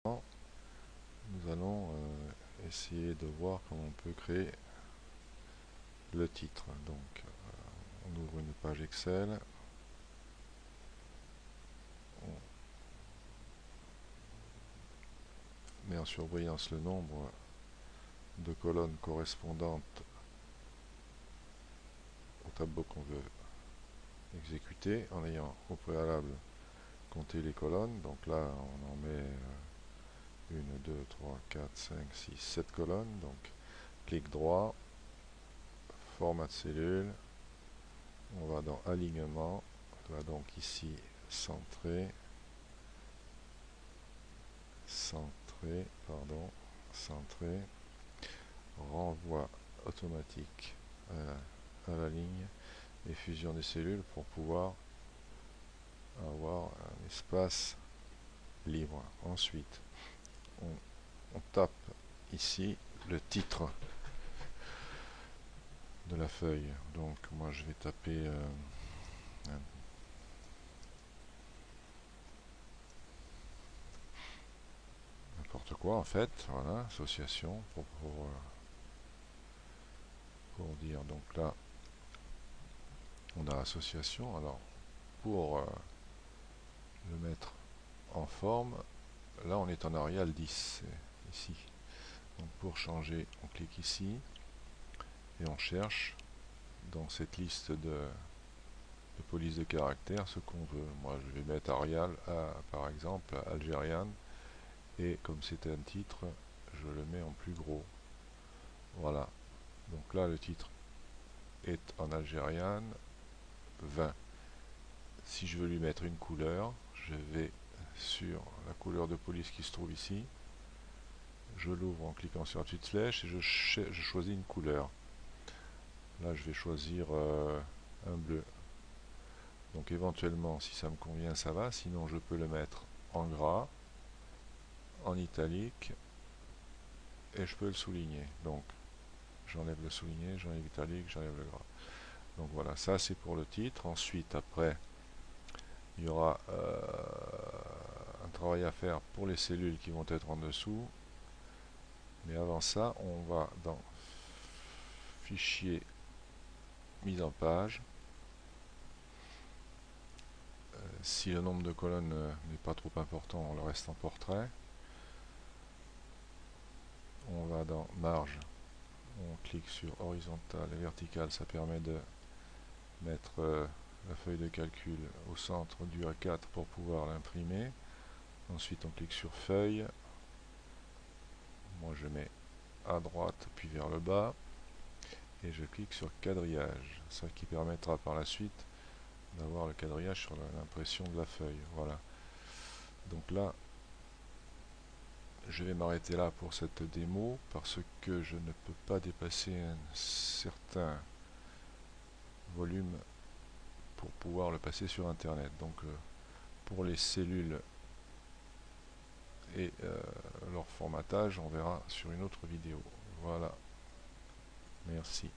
Nous allons essayer de voir comment on peut créer le titre. Donc on ouvre une page Excel, on met en surbrillance le nombre de colonnes correspondantes au tableau qu'on veut exécuter en ayant au préalable compté les colonnes. Donc là on en met 1, 2, 3, 4, 5, 6, 7 colonnes. Donc clic droit, format de cellule, on va dans alignement, on va donc ici centrer, centrer, renvoi automatique à la ligne et fusion des cellules pour pouvoir avoir un espace libre. Ensuite, on tape ici le titre de la feuille. Donc moi je vais taper n'importe quoi en fait, voilà, association pour dire. Donc là on a association. Alors pour le mettre en forme, là on est en Arial 10 ici. Donc pour changer, on clique ici et on cherche dans cette liste de police de caractères ce qu'on veut. Moi je vais mettre Arial par exemple Algériane, et comme c'est un titre, je le mets en plus gros. Voilà. Donc là le titre est en Algériane 20. Si je veux lui mettre une couleur, je vais sur la couleur de police qui se trouve ici, je l'ouvre en cliquant sur la petite flèche et je choisis une couleur. Là je vais choisir un bleu. Donc éventuellement si ça me convient ça va, sinon je peux le mettre en gras, en italique, et je peux le souligner. Donc j'enlève le souligné, j'enlève l'italique, j'enlève le gras. Donc voilà, ça c'est pour le titre. Ensuite après il y aura un travail à faire pour les cellules qui vont être en dessous. Mais avant ça, on va dans Fichier, mise en page. Si le nombre de colonnes n'est pas trop important, on le reste en portrait. On va dans Marge, on clique sur Horizontal et Vertical, ça permet de mettre la feuille de calcul au centre du A4 pour pouvoir l'imprimer. Ensuite on clique sur Feuille, moi je mets à droite puis vers le bas, et je clique sur Quadrillage, ça qui permettra par la suite d'avoir le quadrillage sur l'impression de la feuille. Voilà. Donc là, je vais m'arrêter là pour cette démo parce que je ne peux pas dépasser un certain volume pour pouvoir le passer sur internet. Donc pour les cellules et leur formatage, on verra sur une autre vidéo. Voilà. Merci.